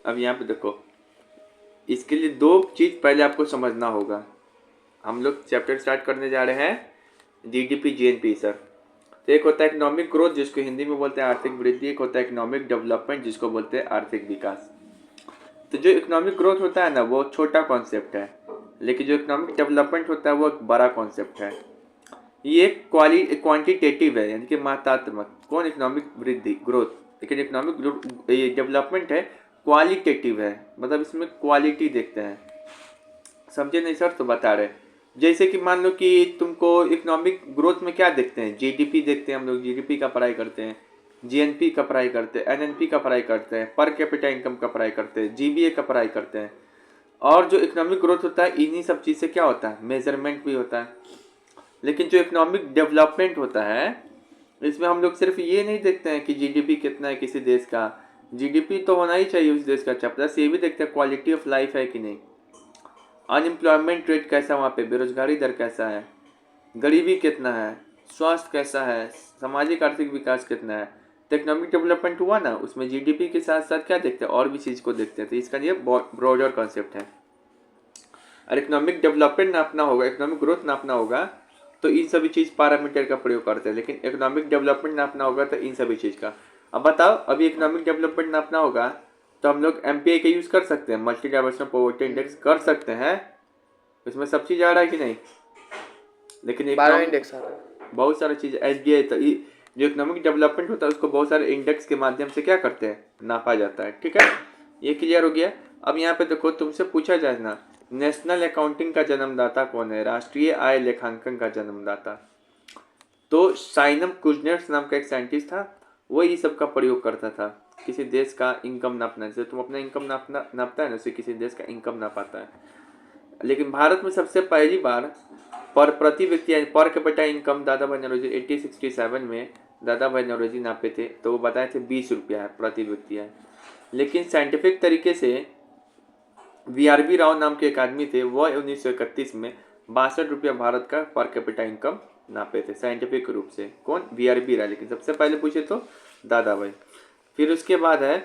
अब यहाँ पे देखो, इसके लिए दो चीज़ पहले आपको समझना होगा। हम लोग चैप्टर स्टार्ट करने जा रहे हैं जीडीपी जीएनपी सर। तो एक होता है इकोनॉमिक ग्रोथ जिसको हिंदी में बोलते हैं आर्थिक वृद्धि, एक होता है इकोनॉमिक डेवलपमेंट जिसको बोलते हैं आर्थिक विकास। तो जो इकोनॉमिक ग्रोथ होता है ना वो छोटा कॉन्सेप्ट है, लेकिन जो इकोनॉमिक डेवलपमेंट होता है वो एक बड़ा कॉन्सेप्ट है। ये क्वांटिटेटिव है यानी कि मात्रात्मक, कौन इकोनॉमिक वृद्धि ग्रोथ, लेकिन इकोनॉमिक डेवलपमेंट है क्वालिटेटिव है, मतलब इसमें क्वालिटी देखते हैं। समझे नहीं सर? तो बता रहे जैसे कि मान लो कि तुमको इकोनॉमिक ग्रोथ में क्या देखते हैं, जीडीपी देखते हैं, हम लोग जीडीपी का पढ़ाई करते हैं, जीएनपी का पढ़ाई करते हैं, एनएनपी का पढ़ाई करते हैं, पर कैपिटा इनकम का पढ़ाई करते हैं, जीबीए का पढ़ाई करते हैं। और जो इकोनॉमिक ग्रोथ होता है इन्हीं सब चीज़ से क्या होता है, मेजरमेंट भी होता है। लेकिन जो इकोनॉमिक डेवलपमेंट होता है इसमें हम लोग सिर्फ ये नहीं देखते हैं कि जीडीपी कितना है किसी देश का, जीडीपी तो होना ही चाहिए उस देश का अच्छा, प्लस ये भी देखते हैं क्वालिटी ऑफ लाइफ है कि नहीं, अनएम्प्लॉयमेंट रेट कैसा है वहाँ पे, बेरोजगारी दर कैसा है, गरीबी कितना है, स्वास्थ्य कैसा है, सामाजिक आर्थिक विकास कितना है। तो इकोनॉमिक डेवलपमेंट हुआ ना, उसमें जीडीपी के साथ साथ क्या देखते हैं, और भी चीज़ को देखते हैं। तो इसका ये ब्रॉडर कॉन्सेप्ट है। और इकोनॉमिक डेवलपमेंट नापना होगा, इकोनॉमिक ग्रोथ नापना होगा तो इन सभी चीज़ पैरामीटर का प्रयोग करते हैं, लेकिन इकोनॉमिक डेवलपमेंट नापना होगा तो इन सभी चीज़ का। अब बताओ, अभी इकोनॉमिक डेवलपमेंट नापना होगा तो हम लोग एमपीआई का यूज़ कर सकते हैं, मल्टी डायमेंशनल पॉवर्टी इंडेक्स कर सकते हैं, इसमें सब चीज़ आ रहा है कि नहीं। लेकिन इंडेक्स आ रहा है, बहुत सारी चीज़ एसबीआई तो जो इकोनॉमिक डेवलपमेंट होता है उसको बहुत सारे इंडेक्स के माध्यम से क्या करते हैं, नापा जाता है। ठीक है, ये क्लियर हो गया। अब यहाँ पे देखो, तुमसे पूछा जाए ना, नेशनल अकाउंटिंग का जन्मदाता कौन है, राष्ट्रीय आय लेखांकन का जन्मदाता, तो साइनम कुजनेट्स नाम का एक साइंटिस्ट था, वो ये सब का प्रयोग करता था किसी देश का इनकम नापना। जैसे तुम अपना इनकम नापता है ना, उसे किसी देश का इनकम नापाता है। लेकिन भारत में सबसे पहली बार पर प्रति व्यक्ति पर कैपिटा इनकम दादा भाई नौरोजी 1867 में दादा भाई नौरोजी नापे थे, तो वो बताए थे 20 रुपया है प्रति व्यक्ति है। लेकिन साइंटिफिक तरीके से वीआरबी राव नाम के एक आदमी थे, वो 1931 में 62 रुपया भारत का पर कैपिटा इनकम नापे थे साइंटिफिक रूप से। कौन? वीआरबी राव। लेकिन सबसे पहले पूछे तो दादा भाई। फिर उसके बाद है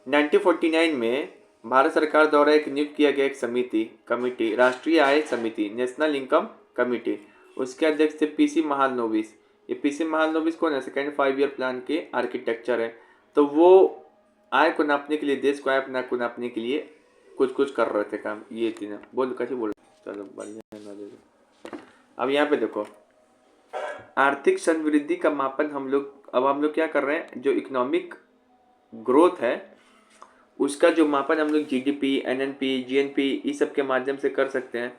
1949 में भारत सरकार द्वारा एक नियुक्त किया गया एक कमिटी राष्ट्रीय आय समिति, नेशनल इनकम कमिटी, उसके अध्यक्ष थे पीसी महालनोबिस। ये पीसी महालनोबिस कौन है? सेकेंड 5 ईयर प्लान के आर्किटेक्चर है। तो वो आय को नापने के लिए, देश को आय को नापने के लिए कुछ कुछ कर रहे थे काम। ये तीन बोल कैसे बोल, चलो बढ़िया। अब यहाँ पे देखो, आर्थिक समृद्धि का मापन हम लोग क्या कर रहे हैं, जो इकोनॉमिक ग्रोथ है उसका जो मापन हम लोग जीडीपी, एनएनपी, जीएनपी इस सब के माध्यम से कर सकते हैं।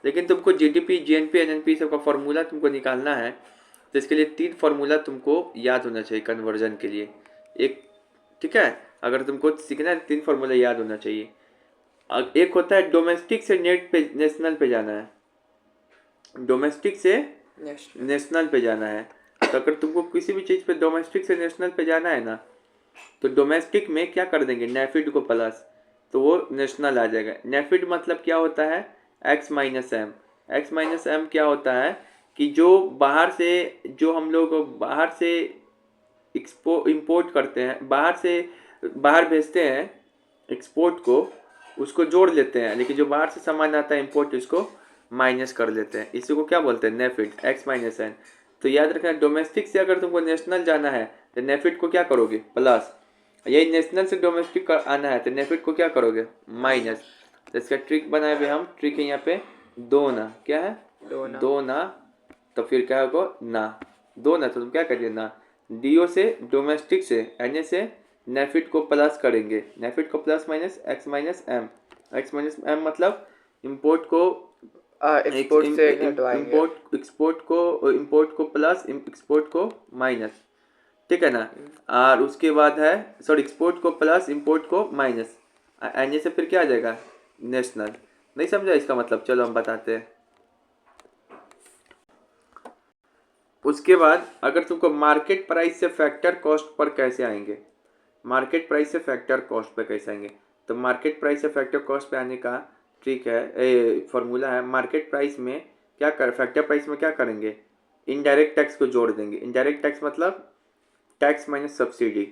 लेकिन तुमको जीडीपी, जीएनपी, एनएनपी सब का फॉर्मूला तुमको निकालना है, तो इसके लिए 3 फॉर्मूला तुमको याद होना चाहिए कन्वर्जन के लिए। एक, ठीक है, अगर तुमको सीखना है 3 फॉर्मूला याद होना चाहिए। एक होता है डोमेस्टिक से नेट पे नेशनल पे जाना है, डोमेस्टिक से नेशनल पे जाना है। तो अगर तुमको किसी भी चीज़ पे डोमेस्टिक से नेशनल पे जाना है ना, तो डोमेस्टिक में क्या कर देंगे, नेफिड को प्लस, तो वो नेशनल आ जाएगा। नेफिड मतलब क्या होता है, X minus M. X minus M क्या होता है कि जो बाहर से, जो हम लोग बाहर से इंपोर्ट करते हैं, बाहर भेजते हैं एक्सपोर्ट को, उसको जोड़ लेते हैं, लेकिन जो बाहर से सामान आता है इंपोर्ट, इसको माइनस कर लेते हैं। इसी को क्या बोलते हैं, नेफिड, एक्स माइनस एन। तो याद रखना, डोमेस्टिक से अगर तुमको नेशनल जाना है तो नेफिड को क्या करोगे, प्लस। यही नेशनल से डोमेस्टिक आना है तो नेफिड को क्या करोगे, माइनस। तो इसका ट्रिक बनाए हुए हम, ट्रिक है यहाँ पे दो ना, क्या है, दो ना, तो फिर क्या होगा, ना, दो ना, तो तुम क्या करिए ना, डीओ से डोमेस्टिक से एनए से नेफिड को प्लस करेंगे, नेफिड को plus minus X minus M. X minus M मतलब इंपोर्ट को एक्सपोर्ट से इंपोर्ट को प्लस, एक्सपोर्ट को माइनस, ठीक है ना। और उसके बाद है, सॉरी, एक्सपोर्ट को प्लस, इंपोर्ट को माइनस, एनए से फिर क्या आ जाएगा, नेशनल। नहीं समझा इसका मतलब, चलो हम बताते हैं। उसके बाद अगर तुमको मार्केट प्राइस से फैक्टर कॉस्ट पर कैसे आएंगे, मार्केट प्राइस से फैक्टर कॉस्ट पर कैसे आएंगे, तो मार्केट प्राइस से फैक्टर कॉस्ट पे आने का ट्रिक है, फॉर्मूला है, मार्केट प्राइस में क्या कर, फैक्टर प्राइस में क्या करेंगे, इनडायरेक्ट टैक्स को जोड़ देंगे। इनडायरेक्ट टैक्स मतलब tax minus subsidy.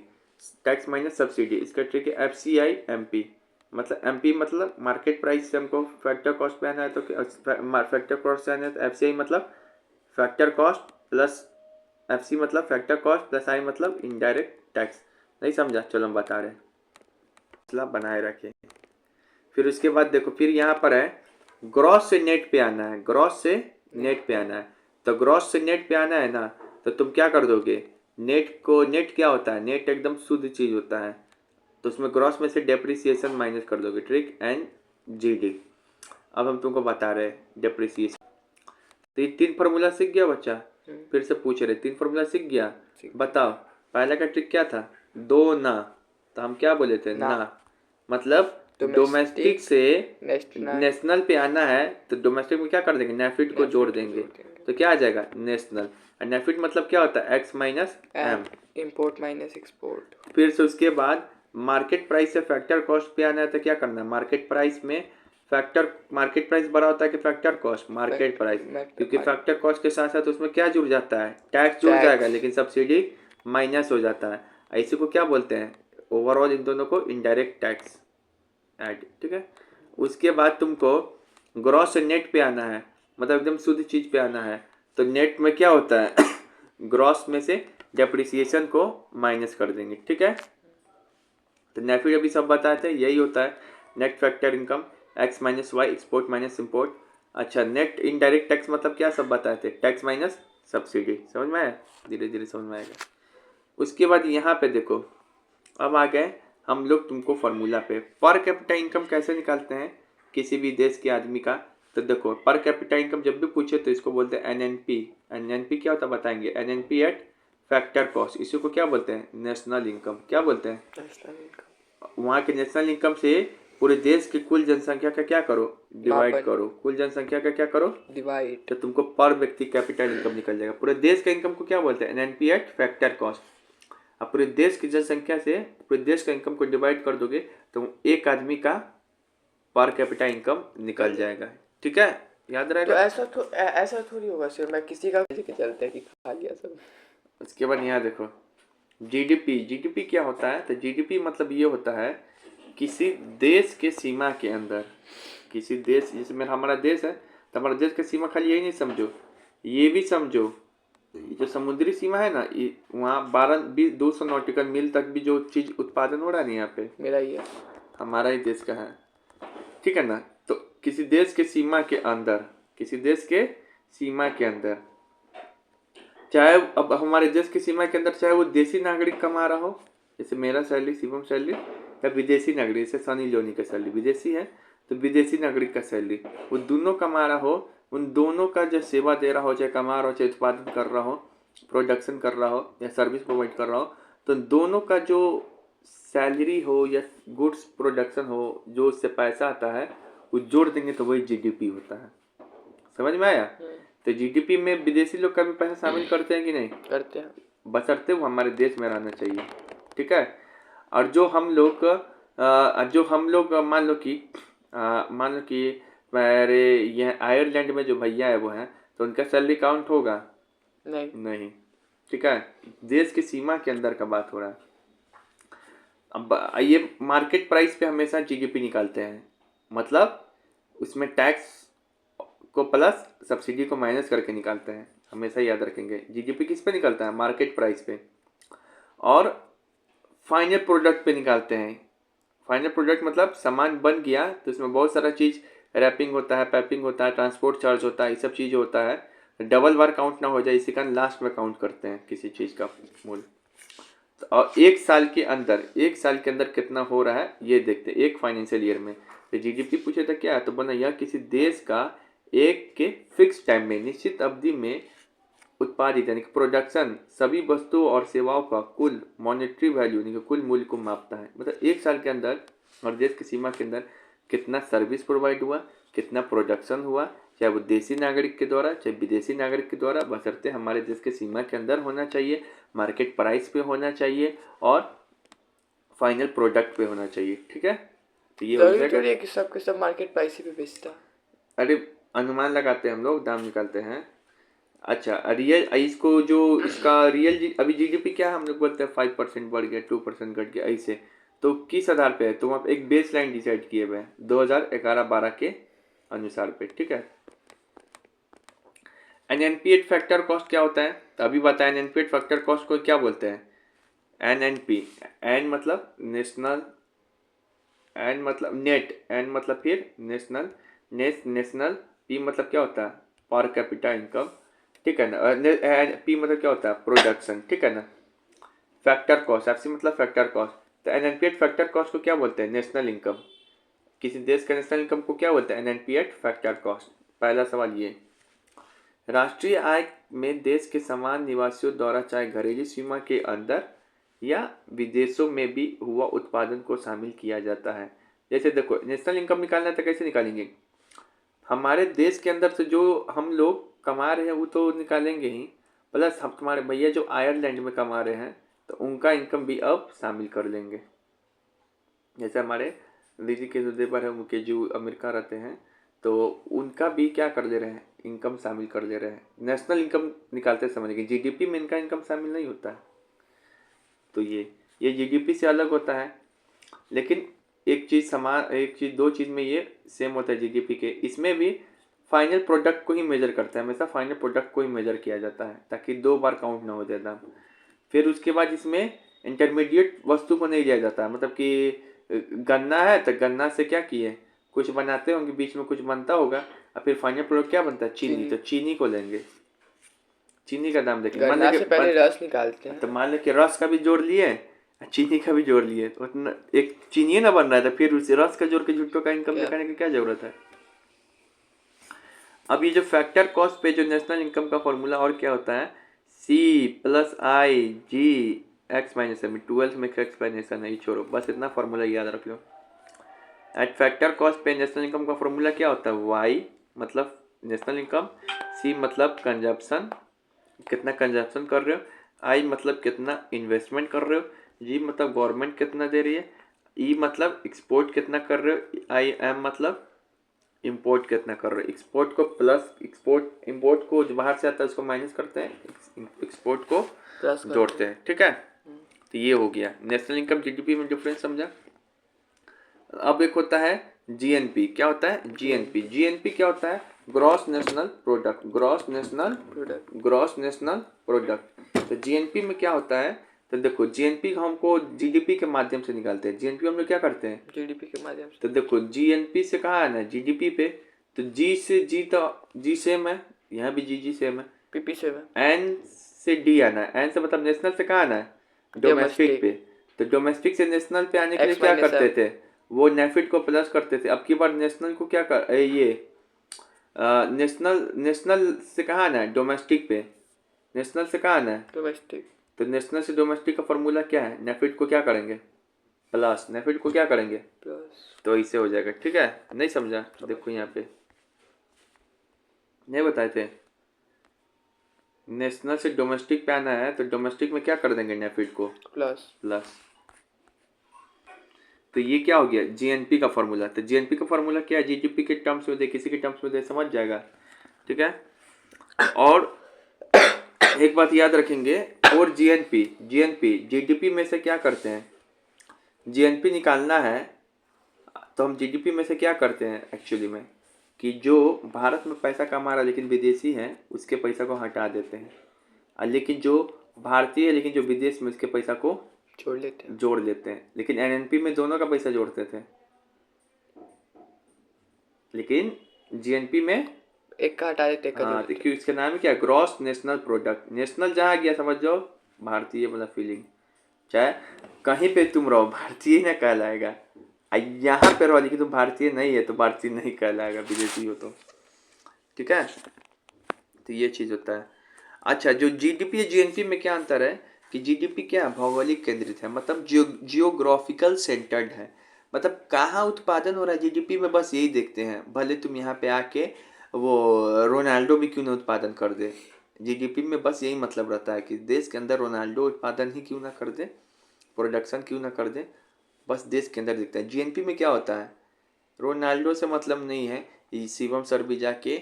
Tax minus subsidy, इसका ट्रिक है FCI MP। मतलब MP मतलब मार्केट प्राइस से हमको फैक्टर कॉस्ट पे आना है, तो फैक्टर कॉस्ट से आना है तो FCI मतलब फैक्टर कॉस्ट प्लस FC मतलब फैक्टर कॉस्ट प्लस I मतलब इनडायरेक्ट टैक्स। नहीं समझा? चलो हम बता रहे हैं, मसला बनाए रखें। फिर उसके बाद देखो, फिर यहाँ पर है ग्रॉस से नेट पे आना है, ग्रॉस से नेट पे आना है। तो ग्रॉस से नेट पे आना है ना, तो तुम क्या कर दोगे, नेट क्या होता है, नेट एकदम शुद्ध चीज होता है, तो उसमें ग्रॉस में से डेप्रिसिएशन माइनस कर दोगे, ट्रिक NGD। अब हम तुमको बता रहे हैं डेप्रिसिएशन। तो ये 3 फार्मूला सीख गया बच्चा? फिर से पूछ रहे 3 फार्मूला सीख गया? बताओ पहला का ट्रिक क्या था, दो ना, तो हम क्या बोले थे, ना मतलब डोमेस्टिक से नेशनल पे आना है, तो डोमेस्टिक में क्या कर देंगे, नेफिट को जोड़ देंगे, तो क्या आ जाएगा नेशनल। और नेफिट मतलब क्या होता है, X minus M, import minus export. फिर से उसके बाद मार्केट प्राइस से फैक्टर कॉस्ट पे आना है, तो क्या करना है, मार्केट प्राइस में मार्केट प्राइस बड़ा होता है कि फैक्टर कॉस्ट, मार्केट प्राइस, क्योंकि फैक्टर कॉस्ट के साथ साथ उसमें क्या जुड़ जाता है, टैक्स जुड़ जाएगा, लेकिन सब्सिडी माइनस हो जाता है। इसी को क्या बोलते हैं, ओवरऑल इन दोनों को इनडायरेक्ट टैक्स ऐड, ठीक है। उसके बाद तुमको ग्रॉस से नेट पे आना है, मतलब एकदम शुद्ध चीज पे आना है, तो नेट में क्या होता है ग्रॉस में से डेप्रिसिएशन को माइनस कर देंगे, ठीक है। तो नेफिट अभी सब बताए थे, यही होता है net factor income, X minus Y, export minus import. अच्छा, नेट इनडायरेक्ट टैक्स मतलब क्या, सब बताए थे, टैक्स माइनस सब्सिडी। समझ में आया? धीरे धीरे समझ में आएगा। उसके बाद यहाँ पे देखो, अब आ गए हम लोग तुमको फार्मूला पे, पर कैपिटा इनकम कैसे निकालते हैं किसी भी देश के आदमी का। तो देखो, पर कैपिटा इनकम जब भी पूछे तो इसको बोलते हैं NNP। NNP क्या होता है बताएंगे, NNP एट फैक्टर कॉस्ट, इसी को क्या बोलते हैं, नेशनल इनकम। क्या बोलते हैं, नेशनल इनकम। वहाँ के नेशनल इनकम से पूरे देश की कुल जनसंख्या का क्या करो, डिवाइड करो, कुल जनसंख्या का क्या करो, डिवाइड, तो तुमको पर व्यक्ति कैपिटल इनकम निकल जाएगा। पूरे देश का इनकम को क्या बोलते हैं, NNP एट फैक्टर कॉस्ट। अब पूरे देश की जनसंख्या से पूरे देश का इनकम को डिवाइड कर दोगे तो एक आदमी का पर कैपिटा इनकम निकल जाएगा, ठीक है, याद रहेगा। तो ऐसा थोड़ी होगा सर, मैं किसी का लेके चलते हैं कि खा लिया सब। उसके बाद यहाँ देखो GDP क्या होता है, तो GDP मतलब ये होता है किसी देश के सीमा के अंदर, किसी देश, जैसे मेरा हमारा देश है, तो हमारा देश का सीमा खाली यही नहीं समझो, ये भी समझो, जो समुद्री सीमा है ना, वहाँ 12-200 नॉटिकल मील तक भी जो चीज उत्पादन हो रहा है ना, यहाँ पे मेरा ही है, हमारा ही देश का है, ठीक है ना। तो किसी देश के सीमा के अंदर, किसी देश के सीमा के अंदर, चाहे अब हमारे देश की सीमा के अंदर चाहे वो देसी नागरिक कमा रहा हो, जैसे मेरा सैलरी, शिवम सैलरी, या विदेशी नागरिक जैसे सनी लियोनी का सैलरी विदेशी है, तो विदेशी नागरिक का सैलरी, वो दोनों कमा रहा हो, उन दोनों का जो सेवा दे रहा हो, चाहे कमा रहा हो, चाहे उत्पादन कर रहा हो, प्रोडक्शन कर रहा हो, या सर्विस प्रोवाइड कर रहा हो, तो दोनों का जो सैलरी हो या गुड्स प्रोडक्शन हो, जो उससे पैसा आता है, वो जोड़ देंगे तो वही GDP होता है। समझ में आया? तो GDP में विदेशी लोग का भी पैसा शामिल करते हैं कि नहीं? करते हैं, बशर्ते वो हमारे देश में रहना चाहिए, ठीक है। और जो हम लोग मान लो कि मेरे यह आयरलैंड में जो भैया है वो हैं, तो उनका सैलरी काउंट होगा नहीं, ठीक है, देश की सीमा के अंदर का बात हो रहा है। अब ये मार्केट प्राइस पे हमेशा GDP निकालते हैं, मतलब उसमें टैक्स को प्लस सब्सिडी को माइनस करके निकालते हैं, हमेशा याद रखेंगे। GDP किस पे निकलता है, मार्केट प्राइस पे, और फाइनल प्रोडक्ट पे निकालते हैं। फाइनल प्रोडक्ट मतलब सामान बन गया तो इसमें बहुत सारा चीज़, रैपिंग होता है, पैपिंग होता है, ट्रांसपोर्ट चार्ज होता है, ये सब चीज़ होता है, डबल बार काउंट ना हो जाए, इसी कारण लास्ट में काउंट करते हैं किसी चीज़ का मूल्य। तो और एक साल के अंदर कितना हो रहा है ये देखते हैं, एक फाइनेंशियल ईयर में। तो GDP पूछे था क्या है, तो बोला यह किसी देश का एक के फिक्स टाइम में, निश्चित अवधि में उत्पादित यानी कि प्रोडक्शन सभी वस्तुओं और सेवाओं का कुल मॉनेटरी वैल्यू यानी कि कुल मूल्य को मापता है। मतलब एक साल के अंदर और देश की सीमा के अंदर कितना सर्विस प्रोवाइड हुआ, कितना प्रोडक्शन हुआ, चाहे वो देसी नागरिक के द्वारा चाहे विदेशी नागरिक के द्वारा, बशर्ते हमारे देश के सीमा के अंदर होना चाहिए, मार्केट प्राइस पे होना चाहिए, और फाइनल प्रोडक्ट पे होना चाहिए, ठीक है। तो ये हो जाएगा कि सब के सब मार्केट प्राइस पे बेचता। अरे अनुमान लगाते हैं हम लोग, दाम निकालते हैं। अच्छा, रियल इसको जो इसका अभी जीडीपी क्या है, हम लोग बोलते हैं 5% बढ़ गया, 2% घट गया, ऐसे। तो किस आधार पे है, तो आप एक बेस लाइन डिसाइड किए हुए हैं 2011-12 के अनुसार पे, ठीक है। एनएनपी फैक्टर कॉस्ट क्या होता है, तो अभी बताया एनएनपी फैक्टर कॉस्ट को क्या बोलते हैं। एनएनपी, एन मतलब नेशनल, एन मतलब नेट, एन मतलब फिर नेशनल, नेशनल, पी मतलब क्या होता है, पर कैपिटा इनकम, ठीक है ना। पी मतलब क्या होता है, प्रोडक्शन, ठीक है ना। फैक्टर कॉस्ट, एफ सी मतलब फैक्टर कॉस्ट। तो एनएनपीएट फैक्टर कॉस्ट को क्या बोलते हैं, नेशनल इनकम। किसी देश के नेशनल इनकम को क्या बोलते हैं, एनएनपीएट फैक्टर कॉस्ट। पहला सवाल ये, राष्ट्रीय आय में देश के समान निवासियों द्वारा चाहे घरेलू सीमा के अंदर या विदेशों में भी हुआ उत्पादन को शामिल किया जाता है। जैसे देखो, नेशनल इनकम निकालना है तो कैसे निकालेंगे, हमारे देश के अंदर से जो हम लोग कमा रहे हैं वो तो निकालेंगे ही, प्लस हम तुम्हारे भैया जो आयरलैंड में कमा रहे हैं तो उनका इनकम भी अब शामिल कर लेंगे। जैसे हमारे दीदी के जो देवर है उनके जो अमेरिका रहते हैं, तो उनका भी क्या कर ले रहे हैं, इनकम शामिल कर ले रहे हैं। नेशनल इनकम निकालते समय कि जीडीपी में इनका इनकम शामिल नहीं होता है, तो ये जीडीपी से अलग होता है। लेकिन एक चीज़ समान, एक चीज़, दो चीज़ में ये सेम होता है जीडीपी के, इसमें भी फाइनल प्रोडक्ट को ही मेजर करता है, हमेशा फाइनल प्रोडक्ट को ही मेजर किया जाता है ताकि दो बार काउंट ना हो जाए दाम। फिर उसके बाद इसमें इंटरमीडिएट वस्तु को नहीं लिया जाता, मतलब कि गन्ना है तो गन्ना से क्या किए, कुछ बनाते होंगे, बीच में कुछ बनता होगा, और फिर फाइनल प्रोडक्ट क्या बनता है, चीनी, चीनी। तो चीनी को लेंगे, चीनी का दाम देखेंगे। गन्ना से पहले रस निकालते हैं तो ना। मान लो कि रस का भी जोड़ लिए, चीनी का भी जोड़ लिए, तो उतना एक चीनी ना बन रहा है, तो फिर उस रस का जोड़ के झुट्टो का इनकम क्या? दिखाने की क्या जरूरत है। अब ये जो फैक्टर कॉस्ट पे जो नेशनल इनकम का फॉर्मूला और क्या होता है, सी प्लस आई जी एक्स माइनस एम, 12th में एक्सप्लेनेशन है, ये छोड़ो, बस इतना फॉर्मूला याद रख लो। एट फैक्टर कॉस्ट पे नेशनल इनकम का फॉर्मूला क्या होता है, वाई मतलब नेशनल इनकम, सी मतलब कंजप्शन, कितना कंजप्शन कर रहे हो, आई मतलब कितना इन्वेस्टमेंट कर रहे हो, जी मतलब गवर्नमेंट कितना दे रही है, ई मतलब एक्सपोर्ट कितना कर रहे हो, आई एम मतलब इंपोर्ट कितना कर रहे हो। एक्सपोर्ट को प्लस, एक्सपोर्ट इंपोर्ट को जो बाहर से आता है उसको माइनस करते हैं, एक्सपोर्ट को प्लस जोड़ते करते हैं। हैं, ठीक है। तो ये हो गया नेशनल इनकम जीडीपी में डिफरेंस, समझा। अब एक होता है जीएनपी, क्या होता है जीएनपी, जीएनपी क्या होता है, gross national product, gross national, product. Gross national product. तो जीएनपी में क्या होता है, तो देखो जीएनपी हमको जीडीपी के माध्यम से निकालते हैं, जीएनपी हम लोग क्या करते हैं, जीडीपी के माध्यम से। तो देखो जीएनपी से कहाँ आना है, जीडीपी पे, तो जी से जी, तो जी सेम है, यहाँ भी जी सेम है। पीपी से में। एन से डी आना है, एन से मतलब नेशनल से कहाँ आना है, डोमेस्टिक डोमेस्टिक। पे। तो डोमेस्टिक से नेशनल पे आने के लिए एक्स क्या माइनस करते एम। थे, वो नेफिट को प्लस करते थे। अब की बार नेशनल को क्या कर नेशनल, नेशनल से कहाँ आना है, डोमेस्टिक पे, नेशनल से कहाँ आना है, डोमेस्टिक। तो नेशनल से डोमेस्टिक का फॉर्मूला क्या है, नेफिट को क्या करेंगे प्लस, नेफिट को क्या करेंगे, प्लस। तो इससे हो जाएगा, ठीक है। नहीं समझा, देखो यहाँ पे नहीं बताए थे, नेशनल से डोमेस्टिक पे आना है तो डोमेस्टिक में क्या कर देंगे, नेफिट को प्लस। प्लस। तो ये क्या हो गया, जीएनपी का फॉर्मूला। तो जीएनपी का फॉर्मूला क्या है, जीडीपी के टर्म्स में दे, किसी के टर्म्स में दे, समझ जाएगा, ठीक है। और एक बात याद रखेंगे, और जीएनपी, जीएनपी जीडीपी में से क्या करते हैं, जीएनपी निकालना है तो हम जीडीपी में से क्या करते हैं एक्चुअली में, कि जो भारत में पैसा कमा रहा है लेकिन विदेशी है उसके पैसा को हटा देते हैं, और लेकिन जो भारतीय है लेकिन जो विदेश में उसके पैसा को जोड़ लेते हैं। जोड़ लेते हैं। लेकिन एनएनपी में दोनों का पैसा जोड़ते थे, लेकिन जीएनपी में एक का हटा देते, एक का जोड़ हाँ, लेते देखिए इसका नाम है क्या, ग्रॉस नेशनल प्रोडक्ट। नेशनल जहाँ गया समझ जाओ भारतीय मतलब फीलिंग, चाहे कहीं पे तुम रहो भारतीय ही ना कहलाएगा, यहाँ पे रहो लेकिन तुम भारतीय नहीं है तो भारतीय नहीं कहलाएगा, विदेशी हो तो, ठीक है। तो ये चीज़ होता है। अच्छा, जो जीडीपी है जीएनपी में क्या अंतर है, कि जीडीपी क्या है, भौगोलिक केंद्रित है, मतलब जियोग्राफिकल सेंटर्ड है, मतलब कहाँ उत्पादन हो रहा है जीडीपी में बस यही देखते हैं, भले तुम यहाँ पे आके वो रोनाल्डो भी क्यों ना उत्पादन कर दे, जीडीपी में बस यही मतलब रहता है कि देश के अंदर रोनाल्डो उत्पादन ही क्यों ना कर दे, प्रोडक्शन क्यों ना कर दे, बस देश के अंदर दिखता है। जीएनपी में क्या होता है, रोनाल्डो से मतलब नहीं है, शिवम सर भी जाके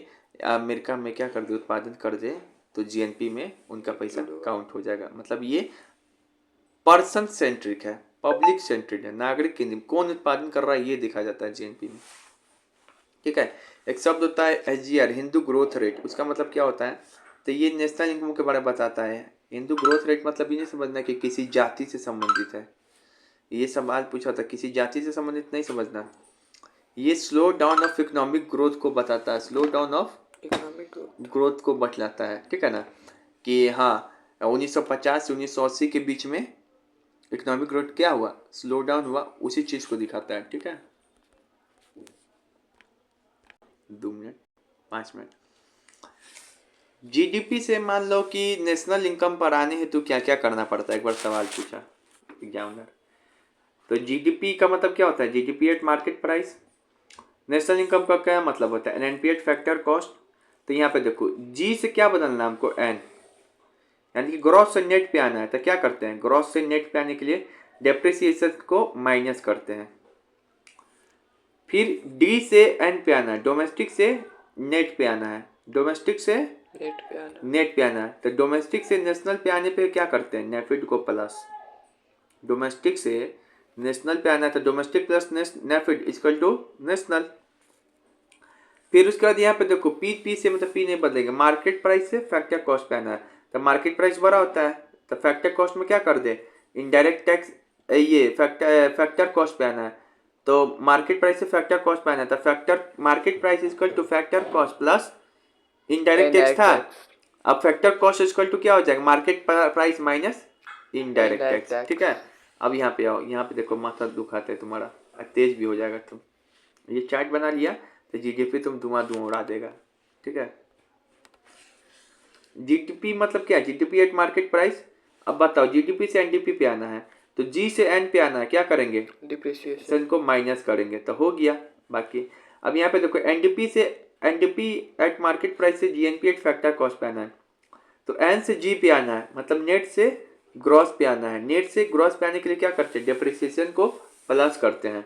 अमेरिका में क्या कर दे, उत्पादन कर दे, तो जीएनपी में उनका पैसा काउंट हो जाएगा। मतलब ये पर्सन सेंट्रिक है, पब्लिक सेंट्रिक है, नागरिक केंद्रित, कौन उत्पादन कर रहा है ये देखा जाता है जीएनपी में। ठीक है। एक शब्द होता है एसजीआर, हिंदू ग्रोथ रेट, उसका मतलब क्या होता है? तो ये नेशनल इनकम के बारे में बताता है। हिंदू ग्रोथ रेट मतलब ये नहीं समझना कि किसी जाति से संबंधित है, ये सवाल पूछा था, किसी जाति से संबंधित नहीं समझना। ये slow down of economic growth को बताता है, slow down of economic growth को बतलाता है। ठीक है ना, कि हाँ 1950 से 1980 के बीच में इकोनॉमिक ग्रोथ क्या हुआ, स्लो डाउन हुआ, उसी चीज को दिखाता है। ठीक है, 2 मिनट 5 मिनट। जीडीपी से मान लो कि नेशनल इनकम पर आने हेतु क्या क्या करना पड़ता है, एक बार सवाल पूछा एग्जामिनर। तो जीडीपी का मतलब क्या होता है? GDP at market price. National income का क्या मतलब होता है? NNP eight factor cost. तो यहाँ पे देखो जी से क्या बदलना है हमको, एन, यानी कि ग्रॉस से नेट पे आना है। तो क्या करते हैं, ग्रॉस से नेट पे आने के लिए डेप्रिसिएशन को माइनस करते हैं। फिर डी से एन पे आना है, डोमेस्टिक से नेट पे आना है, डोमेस्टिक से नेट पे आना है। तो डोमेस्टिक से नेशनल पे आने पे क्या करते हैं, नेफिड को प्लस, डोमेस्टिक से नेशनल पे आना है तो domestic plus NFIA equal to national. फिर उसके बाद यहाँ पे देखो पी से मतलब पी नहीं बदलेगा, मार्केट प्राइस से फैक्टर कॉस्ट पे आना है। तो मार्केट प्राइस बड़ा होता है तो फैक्टर कॉस्ट में क्या कर दे, इनडायरेक्ट टैक्स, ये फैक्टर कॉस्ट पे आना है। तो मार्केट प्राइस से फैक्टर कॉस्ट पे आना है तो factor market price equal two factor cost plus indirect tax था। अब फैक्टर कॉस्ट इक्वल टू क्या हो जाएगा, market price minus indirect tax. ठीक है, अब यहाँ पे आओ, यहाँ पे देखो माथा दुखाते है तुम्हारा, तेज भी हो जाएगा तुम। ये चार्ट बना लिया तो जीडीपी तुम धुआं उड़ा देगा। ठीक है, जीडीपी मतलब क्या है, जीडीपी एट मार्केट प्राइस। अब बताओ जीडीपी से एनडीपी पे आना है तो जी से एन पे आना है, क्या करेंगे, डिप्रिसिएशन को माइनस करेंगे तो हो गया बाकी। अब यहाँ पे देखो एनडीपी से एनडीपी एट मार्केट प्राइस से जीएनपी एट फैक्टर कॉस्ट पे आना है। तो एन से जी पे आना है, मतलब नेट से ग्रॉस पे आना है। नेट से ग्रॉस पे आने के लिए क्या करते हैं, डेप्रिसिएशन को प्लस करते हैं।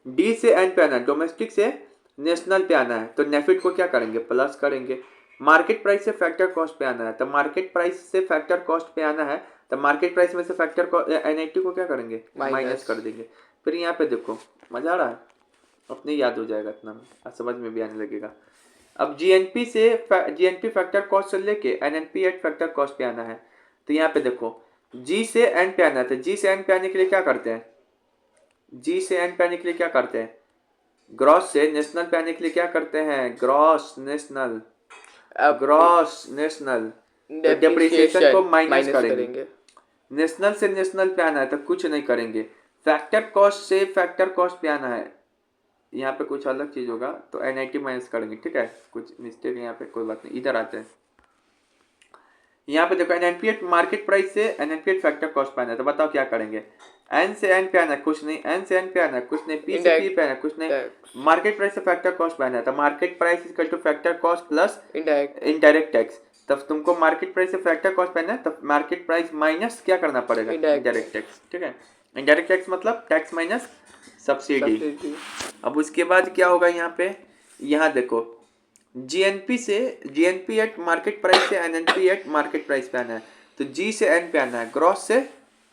डी से एन पे आना है, डोमेस्टिक से नेशनल पे आना है तो नेफिट को क्या करेंगे, प्लस करेंगे। मार्केट प्राइस से फैक्टर कॉस्ट पे आना है तो मार्केट प्राइस से फैक्टर कॉस्ट पे आना है तो मार्केट प्राइस में से फैक्टर एनआईटी को क्या करेंगे, माइनस कर देंगे। फिर यहाँ पे देखो मजा आ रहा है, अपने याद हो जाएगा इतना में, समझ में भी आने लगेगा। अब जीएनपी से जीएनपी फैक्टर कॉस्ट से लेके एनएनपी एट फैक्टर कॉस्ट पे आना है। तो यहाँ पे देखो जी से एन पे आना है तो जी से एन पे आने के लिए क्या करते हैं, जी से एन पे आने के लिए क्या करते हैं, ग्रॉस से नेशनल पे आने के लिए क्या करते हैं, ग्रॉस नेशनल, ग्रॉस नेशनल तो डेप्रिसिएशन को माइनस करेंगे। नेशनल से नेशनल पे आना है तो कुछ नहीं करेंगे। फैक्टर कॉस्ट से फैक्टर कॉस्ट पे आना है, यहाँ पे कुछ अलग चीज होगा तो एनआईटी माइनस करेंगे। ठीक है, कुछ मिस्टेक है यहाँ पे, कोई बात नहीं, इधर आते हैं। यहाँ पे देखो एनएनपी एट मार्केट प्राइस से एनएनपी एट फैक्टर कॉस्ट पे आना है तो बताओ क्या करेंगे, एन से एन पे आना है कुछ नहीं, एन से एन पे आना है कुछ नहीं, पी से पी पे आना है कुछ नहीं, मार्केट प्राइस से फैक्टर कॉस्ट पे आना है तो market price equal two factor cost plus indirect tax. तब तुमको मार्केट प्राइस से फैक्टर कॉस्ट पे आना है तो मार्केट प्राइस माइनस क्या करना पड़ेगा, इनडायरेक्ट टैक्स। ठीक है, इनडायरेक्ट टैक्स मतलब टैक्स माइनस सब्सिडी। अब उसके बाद क्या होगा यहाँ पे, यहाँ देखो जीएनपी से जीएनपी एट मार्केट प्राइस से एनएनपी एट मार्केट प्राइस पे आना है तो जी से एन पे आना है, ग्रॉस से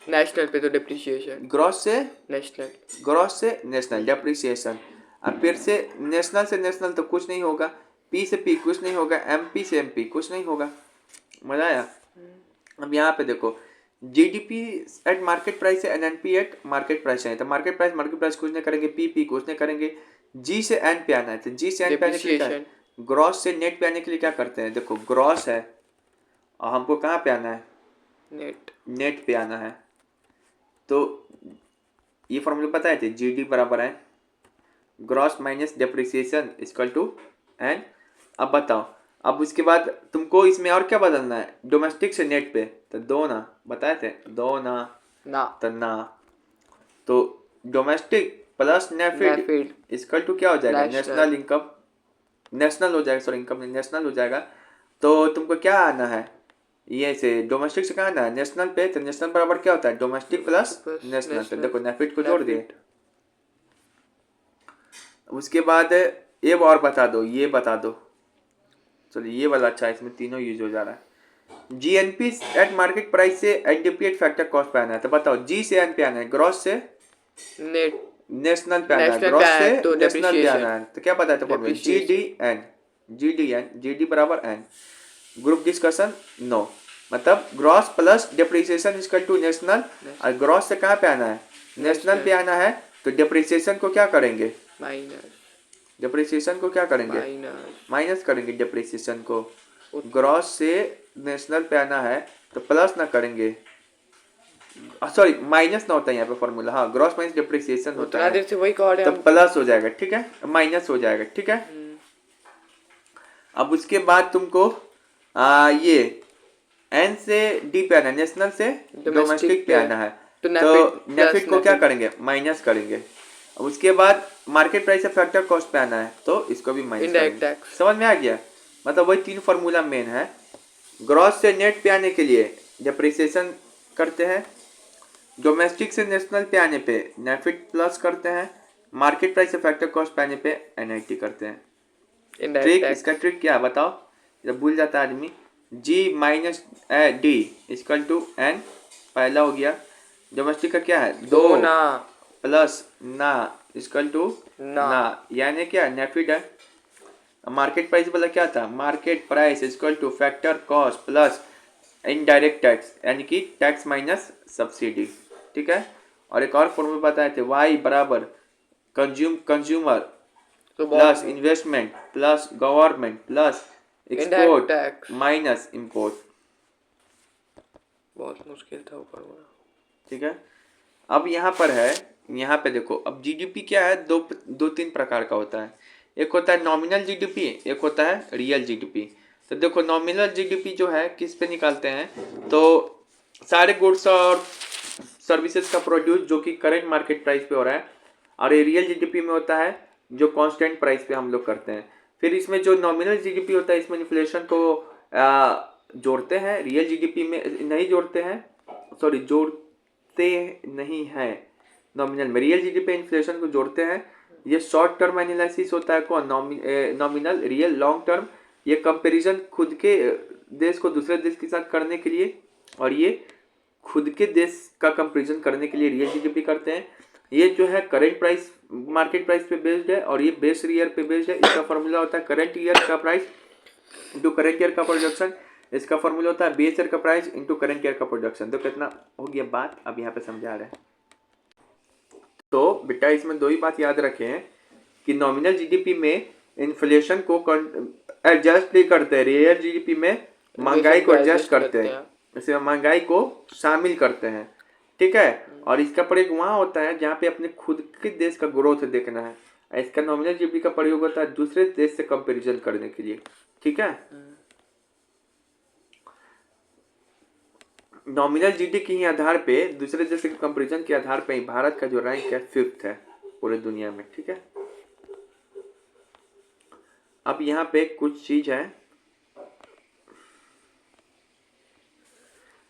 नेशनल पे तो डेप्रिसिएशन, ग्रॉस से नेशनल, ग्रॉस से नेशनल डेप्रिसिएशन। अब फिर से नेशनल तो कुछ नहीं होगा, पी से पी कुछ नहीं होगा, एमपी से एमपी कुछ नहीं होगा। मजा आया। अब यहाँ पे देखो जीडीपी एट मार्केट प्राइस से एनएनपी एट मार्केट प्राइस है तो मार्केट प्राइस कुछ नहीं करेंगे, पी कुछ नहीं करेंगे, जी से एन पे आना है तो जी से एन पे आने के लिए ग्रॉस से नेट पे आने के लिए क्या करते हैं, देखो ग्रॉस है और हमको कहाँ पे आना है, नेट पे आना है। तो ये फॉर्मूला पता है, जीडी बराबर है gross minus depreciation equal to N. अब बताओ, अब उसके बाद तुमको इसमें और क्या बदलना है, डोमेस्टिक से नेट पे तो दो ना, बताए थे दो ना तो ना, तो domestic plus NFIA equal to क्या हो जाएगा, नेशनल इनकम, नेशनल हो जाएगा, सॉरी इनकम नहीं, नेशनल हो जाएगा। तो तुमको क्या आना है, ये से डोमेस्टिक से कहाँ आना है, नेशनल पे, तो नेशनल बराबर क्या होता है, डोमेस्टिक प्लस नेशनल। तो देखो नेफिड को जोड़ दिए। उसके बाद ये और बता दो, ये बता दो चलिए ये वाला अच्छा है, इसमें तीनों यूज हो जा रहा है। जीएनपी एट मार्केट प्राइस से एनडीपी एट फैक्टर कॉस्ट पे आना है, तो बताओ जी से एन पे आना है, ग्रॉस से नेट नेशनल पे आना है, नेशनल पे ग्रॉस आया से है तो नेशनल पे डेप्रिसिएशन। आना है, तो क्या बताया था formula, G D N, G D बराबर एन। ग्रुप डिस्कशन नो, मतलब gross plus depreciation equal to national, और ग्रॉस से कहाँ पे आना है, नेशनल पे आना है, तो डेप्रिसिएशन को क्या करेंगे, माइनस डेप्रिसिएशन को क्या करेंगे, माइनस माइनस करेंगे डेप्रिसिएशन को। ग्रॉस से नेशनल पे आना है तो प्लस ना करेंगे, सॉरी माइनस ना होता है यहाँ पे फॉर्मूला, हाँ ग्रॉस माइनस डेप्रिसिएशन होता उतना है, देर से वही कह रहे तो हम। प्लस हो जाएगा, ठीक है, माइनस हो जाएगा, ठीक है। अब उसके बाद तुमको ये एन से डी पे आना है, नेशनल से डोमेस्टिक पे आना है, तो तो नेफिट को क्या नेफिट। करेंगे, माइनस करेंगे। अब उसके बाद मार्केट प्राइस से फैक्टर कॉस्ट पे आना है, तो इसको भी माइनस Indirect करेंगे। tax। समझ में आ गया, मतलब वही तीन फार्मूला मेन है। ग्रॉस से नेट पे आने के लिए डेप्रिसिएशन करते हैं, डोमेस्टिक से नेशनल पे आने पे नेफिट प्लस करते हैं, मार्केट प्राइस से फैक्टर कॉस्ट पे आने पे एनआईटी करते हैं। ट्रिक, इसका ट्रिक क्या है बताओ, जब भूल जाता है आदमी, G minus D equal to N, पहला हो गया। डोमेस्टिक का क्या है, दो ना प्लस ना इक्वल टू ना। ना, यानी क्या नेफिट है। मार्केट प्राइस वाला क्या था, market price equal two factor cost plus indirect tax, यानी कि टैक्स माइनस सब्सिडी, ठीक है। और एक और फॉर्मूला बताए थे, वाई बराबर कंज्यूमर तो plus investment plus government plus export tax minus import, बहुत मुश्किल था ऊपर वाला, ठीक है। अब यहाँ पर है, यहाँ पे देखो, अब जीडीपी क्या है, दो तीन प्रकार का होता है, एक होता है नॉमिनल जीडीपी, एक होता है रियल जीडीपी। तो देखो नॉमिनल जीडीपी जो है किस पे निकालते हैं, तो सारे गुड्स और सर्विसेज का प्रोड्यूस जो कि करेंट मार्केट प्राइस पे हो रहा है, और ये रियल जीडीपी में होता है जो कांस्टेंट प्राइस पे हम लोग करते हैं। फिर इसमें जो नॉमिनल जीडीपी होता है इसमें इन्फ्लेशन को जोड़ते हैं, रियल जीडीपी में नहीं जोड़ते हैं, सॉरी जोड़ते नहीं है, नॉमिनल में, रियल जीडीपी इन्फ्लेशन को जोड़ते हैं। ये शॉर्ट टर्म एनालिसिस होता है कौन, नॉमिनल, रियल लॉन्ग टर्म, ये कंपैरिजन खुद के देश को दूसरे देश के साथ करने के लिए, और ये खुद के देश का कंपैरिजन करने के लिए रियल जीडीपी करते हैं। ये जो है करंट प्राइस मार्केट प्राइस पे बेस्ड है, और ये बेस ईयर पे बेस्ड है। इसका फॉर्मूला होता है करंट ईयर का प्राइस इंटू करंट ईयर का प्रोडक्शन, इसका फॉर्मूला होता है बेस ईयर का प्राइस इंटू करंट ईयर का प्रोडक्शन। तो कितना हो गया बात, अब यहाँ पे समझा रहे हैं। तो बेटा इसमें दो ही बात याद रखें कि नॉमिनल जीडीपी में इन्फ्लेशन को एडजस्ट नहीं करते हैं, रियल जीडीपी में महंगाई को एडजस्ट करते हैं, इसे महंगाई को शामिल करते हैं, ठीक है। और इसका प्रयोग वहाँ होता है जहाँ पे अपने खुद के देश का ग्रोथ देखना है, इसका नॉमिनल जीडीपी का प्रयोग होता है दूसरे देश से कंपैरिजन करने के लिए, ठीक है। नॉमिनल जीडीपी के ही आधार पे, दूसरे देश के कंपैरिजन के आधार पे ही भारत का जो रैंक है 5th है पूरे दुनिया में, ठीक है। अब यहाँ पे कुछ चीज है,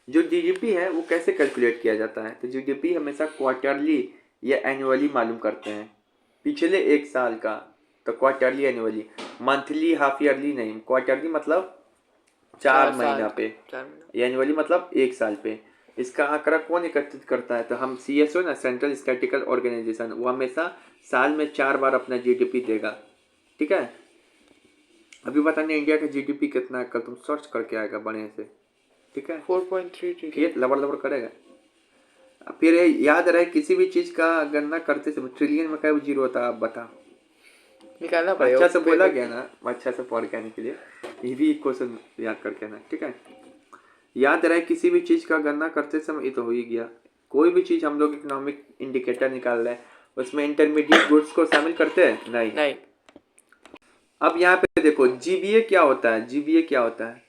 जो जीडीपी है वो कैसे कैलकुलेट किया जाता है, तो जीडीपी हमेशा क्वार्टरली या एनुअली मालूम करते हैं, पिछले एक साल का, तो quarterly annually, monthly half yearly नहीं, क्वार्टरली मतलब 4 महीना पे, एनुअली मतलब एक साल पे। इसका आंकड़ा कौन एकत्रित करता है, तो हम सीएसओ ना, सेंट्रल स्टैटिस्टिकल ऑर्गेनाइजेशन, वो हमेशा साल में 4 बार अपना जीडीपी देगा, ठीक है। अभी बताने इंडिया का जीडीपी कितना है, कल तुम सर्च करके आएगा बढ़िया से, ठीक है। 4.3 फिर लबर करेगा, फिर याद रहे किसी भी चीज का गणना करते समय ट्रिलियन में क्या जीरो होता है, आप बता, निकालना पड़ेगा, अच्छा से बोला गया ना, अच्छा से पढ़ के आने के लिए ये भी क्वेश्चन याद करके आना, ठीक है। याद रहे किसी भी चीज का गणना करते समय, ये तो हो ही गया, कोई भी चीज हम लोग इकोनॉमिक इंडिकेटर निकाल रहे हैं उसमें इंटरमीडिएट गुड्स को शामिल करते हैं नहीं। अब यहाँ पे देखो जीबीए क्या होता है, जीबीए क्या होता है,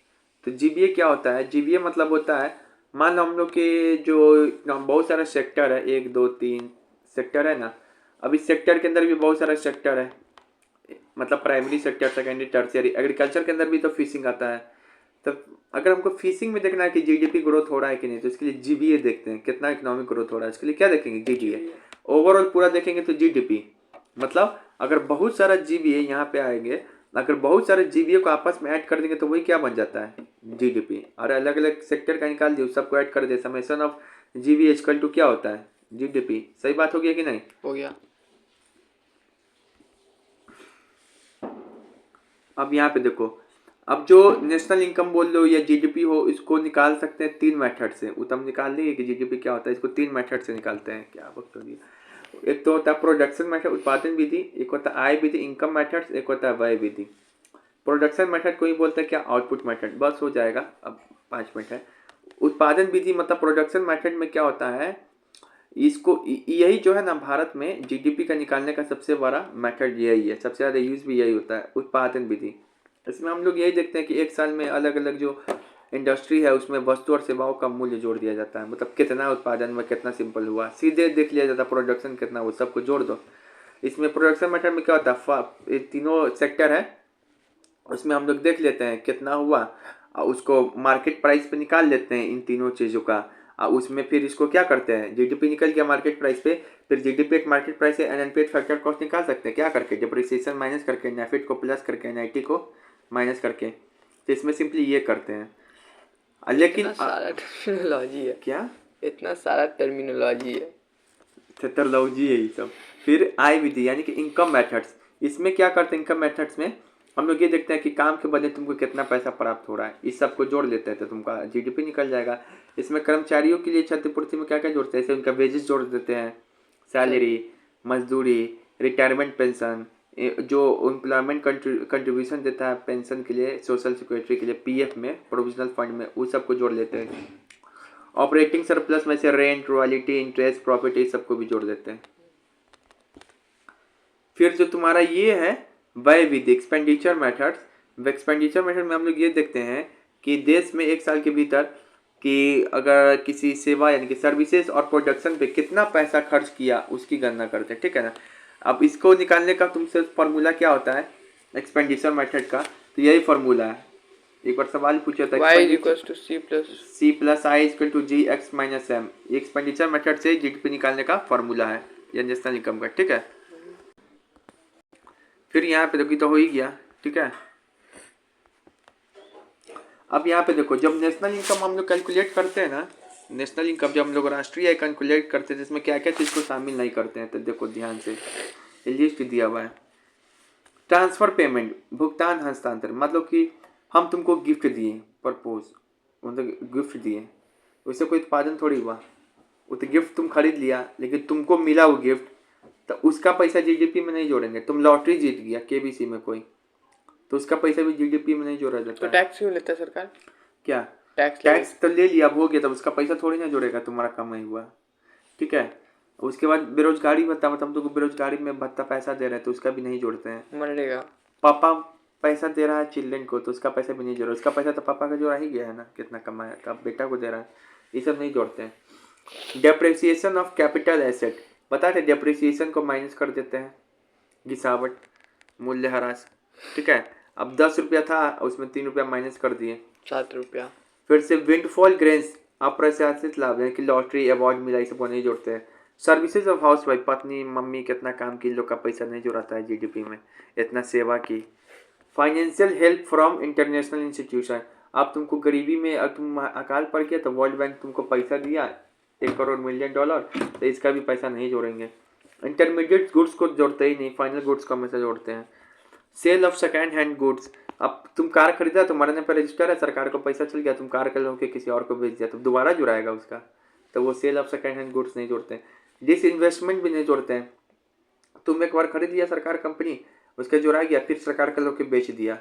तो जीबीए क्या होता है, जीबीए मतलब होता है, मान लो हम लोग के जो बहुत सारा सेक्टर है, 1 2 3 सेक्टर है ना, अब इस सेक्टर के अंदर भी बहुत सारा सेक्टर है, मतलब primary sector, secondary, tertiary, agriculture के अंदर भी तो फिशिंग आता है। तो अगर हमको फिशिंग में देखना है कि जीडीपी ग्रोथ हो रहा है कि नहीं, तो इसके लिए जीबीए देखते हैं, कितना इकोनॉमिक ग्रोथ हो रहा है, इसके लिए क्या देखेंगे, जीडीए। ओवरऑल पूरा देखेंगे तो जीडीपी, मतलब अगर बहुत सारा जीबीए यहाँ पे आएंगे अगर बहुत सारे जीबीए को आपस में ऐड कर देंगे तो वही क्या बन जाता है, जीडीपी। और अलग अलग सेक्टर का निकाल दिए, सबको ऐड कर दे, summation of GB equal to क्या होता है, जीडीपी। सही बात हो गया कि नहीं? हो गया। अब यहाँ पे देखो, अब जो नेशनल इनकम बोल लो या जीडीपी हो, इसको निकाल सकते हैं 3 मेथड से। वो तो हम निकाल लेंगे कि जीडीपी क्या होता है, इसको 3 मेथड से निकालते हैं। क्या वक्त हो गया? एक तो होता है प्रोडक्शन मेथड, उत्पादन विधि, एक होता है आय विधि, इनकम मेथड, एक होता है व्यय विधि। प्रोडक्शन मेथड को ही बोलते हैं क्या, आउटपुट मेथड। बस हो जाएगा, अब 5 मिनट है। उत्पादन विधि मतलब प्रोडक्शन मेथड में क्या होता है, इसको यही जो है ना, भारत में जीडीपी का निकालने का सबसे बड़ा मेथड यही है, सबसे ज़्यादा यूज भी यही होता है, उत्पादन विधि। इसमें हम लोग यही देखते हैं कि एक साल में अलग अलग जो इंडस्ट्री है उसमें वस्तु और सेवाओं का मूल्य जोड़ दिया जाता है, मतलब कितना उत्पादन में कितना सिंपल हुआ, सीधे देख लिया जाता है प्रोडक्शन कितना, वो सबको जोड़ दो। इसमें प्रोडक्शन मेथड में क्या होता है, तीनों सेक्टर है, उसमें हम लोग देख लेते हैं कितना हुआ और उसको मार्केट प्राइस पे निकाल लेते हैं इन तीनों चीज़ों का। और उसमें फिर इसको क्या करते हैं, जीडीपी निकल गया मार्केट प्राइस पे, फिर जीडीपी एक मार्केट प्राइस से एनएनपी फैक्टर कॉस्ट निकाल सकते हैं, क्या करके, डिप्रिसिएशन माइनस करके, नेफिट को प्लस करके, एनआईटी को माइनस करके। तो इसमें सिंपली ये करते हैं। लेकिन इतना सारा टर्मिनोलॉजी है, क्या इतना सारा टर्मिनोलॉजी है। थेटरलॉजी है ये सब। फिर आय विधि यानी कि इनकम मेथड्स, इसमें क्या करते हैं, इनकम मेथड्स में हम लोग ये देखते हैं कि काम के बदले तुमको कितना पैसा प्राप्त हो रहा है, इस सब को जोड़ लेते हैं तो तुमका जीडीपी निकल जाएगा। इसमें कर्मचारियों के लिए क्षतिपूर्ति में क्या क्या जोड़ते हैं, जैसे उनका वेजेस जोड़ देते हैं, सैलरी, मजदूरी, रिटायरमेंट पेंशन, जो एम्प्लॉयमेंट कंट्रीब्यूशन देता है पेंशन के लिए, सोशल सिक्योरिटी के लिए, पीएफ में, प्रोविजनल फंड में, उस सबको जोड़ लेते हैं। ऑपरेटिंग सरप्लस में से रेंट, रॉयल्टी, इंटरेस्ट, प्रॉफिट, ये सबको भी जोड़ देते हैं। फिर जो तुम्हारा ये है व्यय विधि, एक्सपेंडिचर मेथड्स। एक्सपेंडिचर मेथड में हम लोग ये देखते हैं कि देश में एक साल के भीतर कि अगर किसी सेवा यानी कि सर्विसेज और प्रोडक्शन पे कितना पैसा खर्च किया उसकी गणना करते हैं, ठीक है ना। अब इसको निकालने का तुमसे फॉर्मूला क्या होता है एक्सपेंडिचर मेथड का, तो यही फॉर्मूला है। एक बार सवाल पूछा था, y equals to C plus I equal to G X minus M. ये एक्सपेंडिचर मेथड से जीडीपी निकालने का फॉर्मूला है, ये नेशनल इनकम का, ठीक है। फिर यहाँ पे देखो तो हो ही गया, ठीक है। अब यहाँ पे देखो, जब नेशनल इनकम हम लोग कैलकुलेट करते हैं ना, नेशनल इनकम जब हम लोग राष्ट्रीय आय कैलकुलेट करते हैं जिसमें क्या क्या चीज़ को शामिल नहीं करते हैं, तो देखो ध्यान से ये लिस्ट दिया हुआ है। ट्रांसफर पेमेंट, भुगतान हस्तांतरण, मतलब कि हम तुमको गिफ्ट दिए, प्रपोज मतलब गिफ्ट दिए, उससे कोई उत्पादन थोड़ी हुआ, वो तो गिफ्ट तुम खरीद लिया, लेकिन तुमको मिला वो गिफ्ट, तो उसका पैसा जीडीपी में नहीं जोड़ेंगे। तुम लॉटरी जीत गया केबीसी में कोई, तो उसका पैसा भी जीडीपी में नहीं जोड़ा जाता तो है। टैक्स क्यों लेता है सरकार? क्या टैक्स तो ले लिया, अब हो गया, तब उसका पैसा थोड़ी ना जोड़ेगा, तुम्हारा कमाई हुआ, ठीक है। उसके बाद बेरोजगारी भत्ता, मतलब हम तुमको बेरोजगारी में भत्ता पैसा दे रहे हैं तो उसका भी नहीं जोड़ते हैं। मनरेगा। पापा पैसा दे रहा है चिल्ड्रन को तो उसका पैसा भी नहीं जोड़ रहा, उसका पैसा तो पापा का जोड़ा ही गया है ना, कितना कमाया तो अब बेटा को दे रहा है, ये सब नहीं जोड़ते हैं। डेप्रिसिएशन ऑफ कैपिटल एसेट, पता है डेप्रिसिएशन को माइनस कर देते हैं, गिसावट, मूल्यह्रास, ठीक है। अब 10 रुपया था उसमें 3 रुपया माइनस कर दिए, 7 रुपया। फिर से विंडफॉल ग्रेन्स, अप्रत्याशित लाभ यानी कि लॉटरी, अवार्ड मिला, ये सब नहीं जोड़ते हैं। सर्विसेज ऑफ हाउस वाइफ, पत्नी मम्मी कितना काम की, इन लोग का पैसा नहीं जोड़ाता है जीडीपी में, इतना सेवा की। Financial help from international institution, अब तुमको गरीबी में अब तुम अकाल पड़ गया तो वर्ल्ड बैंक तुमको पैसा दिया $1 करोड़ मिलियन, तो इसका भी पैसा नहीं जोड़ेंगे। इंटरमीडिएट गुड्स को जोड़ते ही नहीं, फाइनल गुड्स को हमेशा जोड़ते हैं। Sale of second hand goods, अब तुम कार खरीदा, तुम्हारे नाम पर रजिस्टर है, सरकार को पैसा चल गया, तुम कार कल होकर किसी और को बेच दिया तो दोबारा जुड़ाएगा उसका, तो वो sale of second hand goods नहीं जोड़ते हैं। डिस इन्वेस्टमेंट भी नहीं जोड़ते हैं, तुम एक बार खरीद लिया सरकार कंपनी, उसका जुड़ा गया, फिर सरकार कल होकर बेच दिया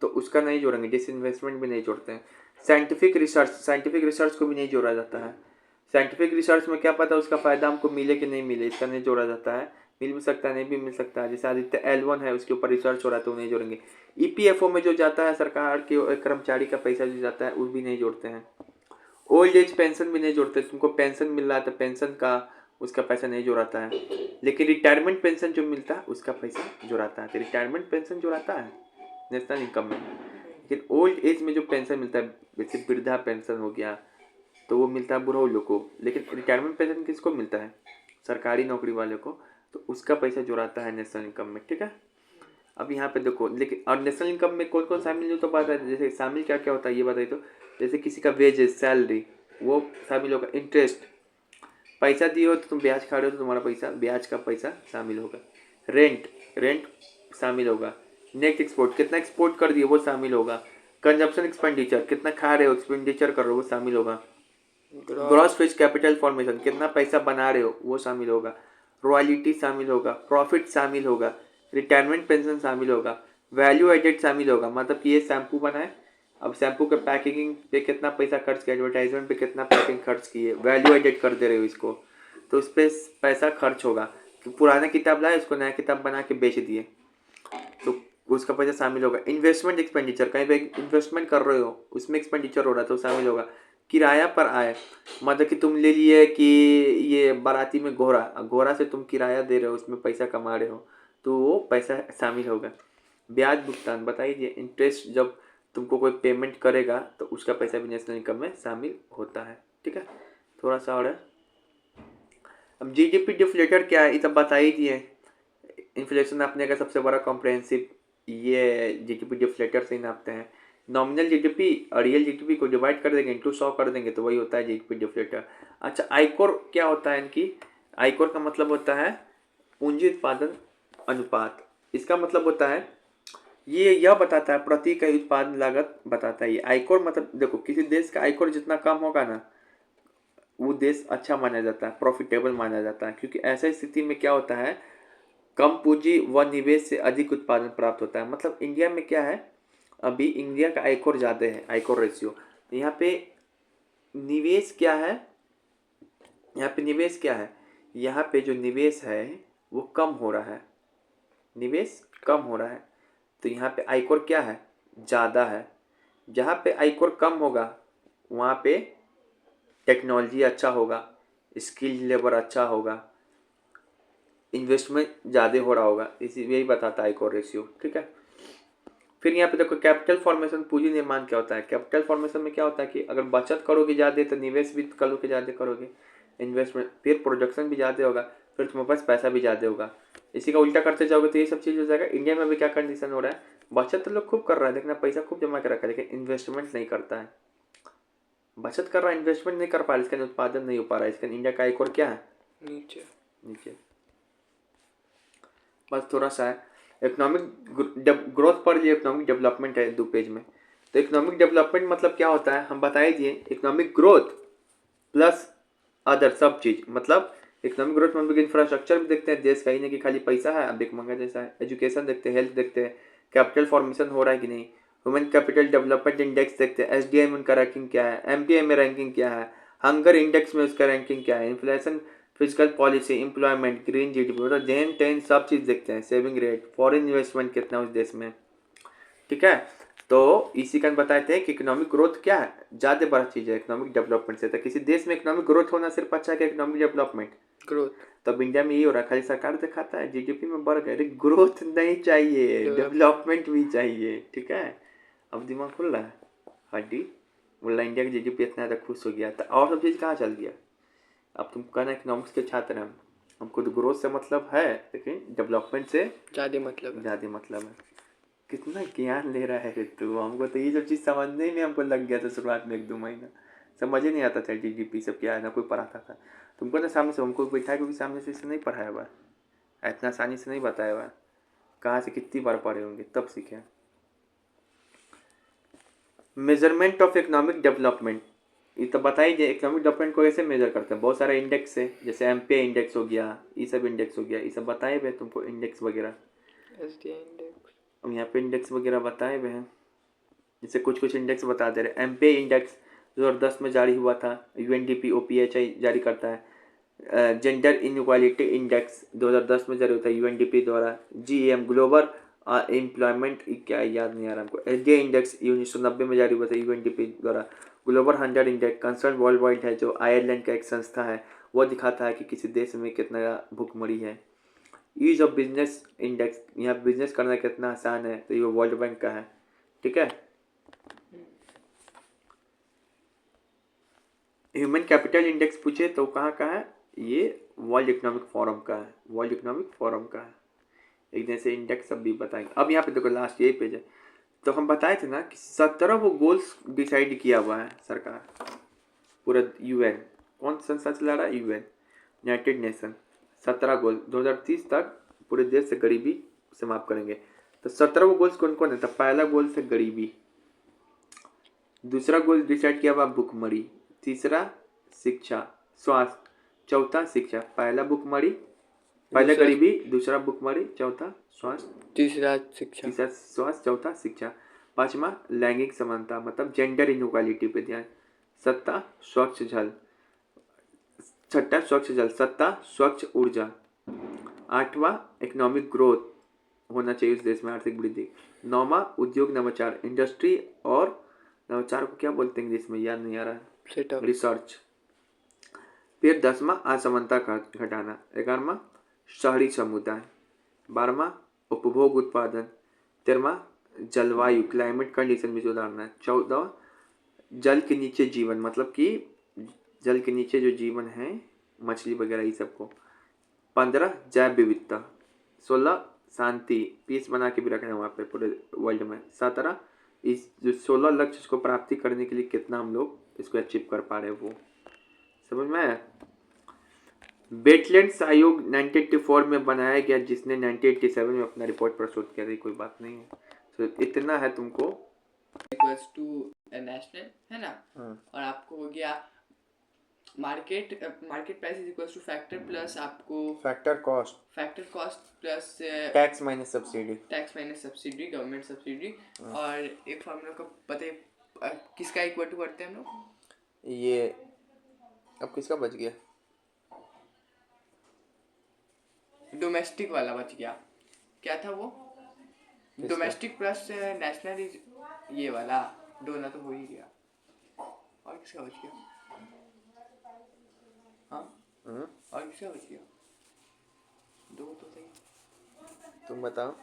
तो उसका नहीं जोड़ेंगे, डिस इन्वेस्टमेंट भी नहीं जोड़ते हैं। साइंटिफिक रिसर्च को भी नहीं जोड़ा जाता है। साइंटिफिक रिसर्च में क्या पता उसका फ़ायदा हमको मिले कि नहीं मिले, इसका नहीं जोड़ा जाता है। मिल भी सकता है, नहीं भी मिल सकता है, जैसे आदित्य L1 है उसके ऊपर रिसर्च हो रहा है तो नहीं जोड़ेंगे। ईपीएफओ में जो जाता है सरकार के कर्मचारी का पैसा जो जाता है वो भी नहीं जोड़ते हैं। ओल्ड एज पेंशन भी नहीं जोड़ते, तुमको पेंशन मिल रहा है तो पेंशन का उसका पैसा नहीं जोड़ाता है, लेकिन रिटायरमेंट पेंशन जो मिलता है उसका पैसा जोड़ाता है, तो रिटायरमेंट पेंशन जोड़ाता है नेशनल इनकम में। लेकिन ओल्ड एज में जो पेंशन मिलता है, जैसे वृद्धा पेंशन हो गया तो वो मिलता है बुढ़ऊ लोग को, लेकिन रिटायरमेंट पेंशन किसको मिलता है, सरकारी नौकरी वाले को, तो उसका पैसा जोड़ाता है नेशनल इनकम में, ठीक है। अब यहाँ पे देखो, लेकिन और नेशनल इनकम में कौन कौन शामिल हो तो बात है, जैसे शामिल क्या क्या होता है ये बताइए तो। जैसे किसी का वेजेस, सैलरी, वो शामिल होगा। इंटरेस्ट, पैसा दिए हो तो तुम ब्याज खा रहे हो तो तुम्हारा पैसा, ब्याज का पैसा शामिल होगा। रेंट, रेंट शामिल होगा। नेट एक्सपोर्ट, कितना एक्सपोर्ट कर दिए वो शामिल होगा। कंजप्शन एक्सपेंडिचर, कितना खा रहे हो, एक्सपेंडिचर कर रहे हो वो शामिल होगा। ग्रॉस फिक्स कैपिटल फॉर्मेशन, कितना पैसा बना रहे हो वो शामिल होगा। रॉयल्टी शामिल होगा। प्रॉफिट शामिल होगा। रिटायरमेंट पेंशन शामिल होगा। वैल्यू एडेड शामिल होगा, मतलब कि ये शैम्पू बनाए, अब शैम्पू के पैकेजिंग पे कितना पैसा खर्च किया, एडवर्टाइजमेंट पे कितना पैकिंग खर्च किए, वैल्यू एडेड कर दे रहे हो इसको, तो उस पर पैसा खर्च होगा। कि पुराना किताब लाए, उसको नया किताब बना के बेच दिए, तो उसका पैसा शामिल होगा। इन्वेस्टमेंट एक्सपेंडिचर, कहीं पे इन्वेस्टमेंट कर रहे हो उसमें एक्सपेंडिचर हो रहा है तो शामिल होगा। किराया पर आए, मतलब कि तुम ले लिए कि ये बाराती में घोड़ा, घोड़ा से तुम किराया दे रहे हो, उसमें पैसा कमा रहे हो, तो वो पैसा शामिल होगा। ब्याज भुगतान, बताइए इंटरेस्ट, जब तुमको कोई पेमेंट करेगा तो उसका पैसा भी नेशनल इनकम में शामिल होता है। ठीक है, थोड़ा सा और है। अब जीडीपी डिफ्लेटर क्या है ये तब बता ही दिए। इन्फ्लेशन नापने का सबसे बड़ा कॉम्प्रहेंसिव ये जीडीपी डिफ्लेटर से ही नापते हैं। नॉमिनल जीडीपी और रियल जीडीपी को डिवाइड कर देंगे, इंटू 100 कर देंगे, तो वही होता है जीडीपी डिफ्लेटर। अच्छा, आयकोर क्या होता है इनकी? आयकोर का मतलब होता है पूंजी उत्पादन अनुपात। इसका मतलब होता है ये यह बताता है प्रति इकाई उत्पादन लागत बताता है ये आयकोर। मतलब देखो, किसी देश का आयकोर जितना कम होगा ना, वो देश अच्छा माना जाता है, प्रॉफिटेबल माना जाता है, क्योंकि ऐसा स्थिति में क्या होता है, कम पूंजी व निवेश से अधिक उत्पादन प्राप्त होता है। मतलब इंडिया में क्या है, अभी इंडिया का आयकोर ज़्यादा है, आयकोर रेशियो, तो यहाँ पे निवेश क्या है, यहाँ पे निवेश क्या है, यहाँ पे जो निवेश है वो कम हो रहा है, निवेश कम हो रहा है, तो यहाँ पे आयकोर क्या है, ज़्यादा है। जहाँ पे आयकोर कम होगा वहाँ पे टेक्नोलॉजी अच्छा होगा, स्किल लेबर अच्छा होगा, इन्वेस्टमेंट ज़्यादा हो रहा होगा, इसी यही बताता है आयकोर रेशियो। ठीक है, फिर यहाँ पे देखो कैपिटल फॉर्मेशन, पूंजी निर्माण क्या होता है। कैपिटल फॉर्मेशन में क्या होता है कि अगर बचत करोगे ज़्यादा तो निवेश भी करोगे ज़्यादा करोगे, इन्वेस्टमेंट, फिर प्रोडक्शन भी ज़्यादा होगा, फिर तुम्हारे पास पैसा भी ज़्यादा होगा। इसी का उल्टा करते जाओगे तो ये सब चीज़ हो जाएगा। इंडिया में भी क्या कंडीशन हो रहा है, बचत तो लोग खूब कर रहा है, देखना पैसा खूब जमा कर रखा है, लेकिन इन्वेस्टमेंट नहीं करता है। बचत कर रहा है, इन्वेस्टमेंट नहीं कर पा रहा, इसका उत्पादन नहीं हो पा रहा है, इसका इंडिया का एक और क्या है, नीचे नीचे। बस थोड़ा सा है इकोनॉमिक ग्रोथ पर, ये इकोनॉमिक डेवलपमेंट है 2 पेज में। तो इकोनॉमिक डेवलपमेंट मतलब क्या होता है हम बता ही दिए, इकोनॉमिक ग्रोथ प्लस अदर सब चीज। मतलब इकोनॉमिक ग्रोथ में हम लोग इंफ्रास्ट्रक्चर भी देखते हैं देश का, ही नहीं कि खाली पैसा है अब एक मंगा जैसा है। एजुकेशन देखते हैं, हेल्थ देखते हैं, कैपिटल फॉर्मेशन हो रहा है कि नहीं, ह्यूमन कैपिटल डेवलपमेंट इंडेक्स देखते हैं, एसडीआई में उनका रैंकिंग क्या है, एमपीआई में रैंकिंग क्या है, हंगर इंडेक्स में उसका रैंकिंग क्या है, inflation, physical policy, employment, green GDP, मतलब जेन टेन सब चीज़ देखते हैं, सेविंग रेट, फॉरेन इन्वेस्टमेंट कितना उस देश में। ठीक है, तो इसी का बताए थे कि इकोनॉमिक ग्रोथ क्या है, ज़्यादा बड़ा चीज़ है इकोनॉमिक डेवलपमेंट से। तो किसी देश में इकोनॉमिक ग्रोथ होना सिर्फ अच्छा है कि इकोनॉमिक डेवलपमेंट। ग्रोथ तब इंडिया में यही हो रहा है, खाली सरकार दिखाता है जीडीपी में बढ़ गए, ग्रोथ नहीं चाहिए, डेवलपमेंट भी चाहिए। ठीक है, अब दिमाग खुल रहा है, हड्डी बोला इंडिया की जीडीपी इतना ज़्यादा खुश हो गया था, और सब चीज़ कहाँ चल गया। अब तुम कहना इकोनॉमिक्स के छात्र हैं, हमको तो ग्रोथ से मतलब है, लेकिन डेवलपमेंट से ज़्यादा मतलब है। ज़्यादा मतलब है। कितना ज्ञान ले रहा है रे तू, हमको तो ये सब चीज़ समझने में हमको लग गया था शुरुआत में 1-2 महीना, समझ ही नहीं आता था जीडीपी सब क्या है, ना कोई पढ़ाता था। तुमको ना सामने से, हमको बैठा क्योंकि सामने से इसे नहीं पढ़ाया हुआ, इतना आसानी से नहीं बताया हुआ, कहाँ से कितनी बार पढ़े होंगे तब सीखे। मेजरमेंट ऑफ इकोनॉमिक डेवलपमेंट, ये तो बताइए इकोनॉमिक डेवलपमेंट को कैसे मेजर करते हैं, बहुत सारे इंडेक्स है, जैसे एमपीआई इंडेक्स हो गया, ये सब इंडेक्स हो गया, ये सब बताए हुए तुमको इंडेक्स वगैरह। एसडीआई इंडेक्स अब यहाँ पे इंडेक्स वगैरह बताए हुए हैं, जैसे कुछ कुछ इंडेक्स बता दे रहे हैं। एमपीआई इंडेक्स 2010 में जारी हुआ था, यूएनडीपी ओपीएचआई जारी करता है। जेंडर इनइक्वालिटी इंडेक्स 2010 में जारी होता है यूएनडीपी द्वारा। जीएम ग्लोबल एम्प्लॉयमेंट, क्या याद नहीं आ रहा हमको। एसडीआई इंडेक्स 1990 में जारी हुआ था यूएनडीपी द्वारा। Global 100 index concern world wide है, जो आयरलैंड का एक संस्था है, वो दिखाता है कि किसी देश में कितना भुखमरी है। ईज ऑफ बिजनेस इंडेक्स, यहाँ बिजनेस करना कितना आसान है, तो ये वर्ल्ड बैंक का है। ठीक है, ह्यूमन कैपिटल इंडेक्स पूछे तो कहाँ का है, ये वर्ल्ड इकोनॉमिक फोरम का है, वर्ल्ड इकोनॉमिक फोरम का है। एक दिन से इंडेक्स सब भी बताएंगे। अब यहाँ पे देखो लास्ट यही पेज है। तो हम बताए थे ना कि 17 वो गोल्स डिसाइड किया हुआ है सरकार, पूरा यूएन, कौन संस्था चला रहा है, यूएन, यूनाइटेड नेशन। 17 गोल 2030 तक पूरे देश से गरीबी समाप्त करेंगे। तो 17 वो गोल्स कौन कौन है? तो पहला गोल से गरीबी, दूसरा गोल डिसाइड किया हुआ भुखमरी, तीसरा शिक्षा स्वास्थ्य, चौथा शिक्षा, पहला भुखमरी, पहला गरीबी, दूसरा भुखमरी, चौथा स्वास्थ्य, तीसरा शिक्षा, तीसरा स्वास्थ्य, चौथा शिक्षा, पांचवा लैंगिक समानता मतलब जेंडर इनइक्वालिटी पे ध्यान, सत्ता स्वच्छ जल, छठा स्वच्छ जल, सत्ता स्वच्छ ऊर्जा, आठवां इकोनॉमिक ग्रोथ होना चाहिए उस देश में, आर्थिक वृद्धि, नौवां उद्योग नवाचार, इंडस्ट्री और नवाचार को क्या बोलते हैं इंग्लिश में, याद नहीं आ रहा है, सेटअप, रिसर्च। फिर 10वां असमानता का घटाना, 11वां शहरी समुदाय, 12वां उपभोग उत्पादन, 13वां जलवायु क्लाइमेट कंडीशन में सुधारना है, 14वां जल के नीचे जीवन मतलब कि जल के नीचे जो जीवन है मछली वगैरह ये सबको, 15 जैव विविधता, 16 शांति पीस बना के भी रखना है वहाँ पे पूरे वर्ल्ड में, 17 इस जो 16 लक्ष्य इसको प्राप्ति करने के लिए कितना हम लोग इसको अचीव कर पा रहे हैं वो समझ में आया। वेटलैंड्स आयोग 1984 में बनाया गया जिसने 1987 में अपना रिपोर्ट प्रस्तुत किया था, कोई बात नहीं है। तो इतना है तुमको इक्वल्स टू नेशनल है ना, और आपको हो गया market price is equals to factor plus आपको factor cost plus tax minus subsidy government subsidy. और एक फॉर्मूला का पता है किसका इक्वल टू करते हैं हम लोग, ये अब किसका बच गया, डोमेस्टिक वाला बच गया, क्या था वो, डोमेस्टिक प्लस नेशनल इज ये वाला, डोना तो हो ही गया, और किसका बच गया, हाँ और किसका बच गया, दो तो सही, तुम बताओ।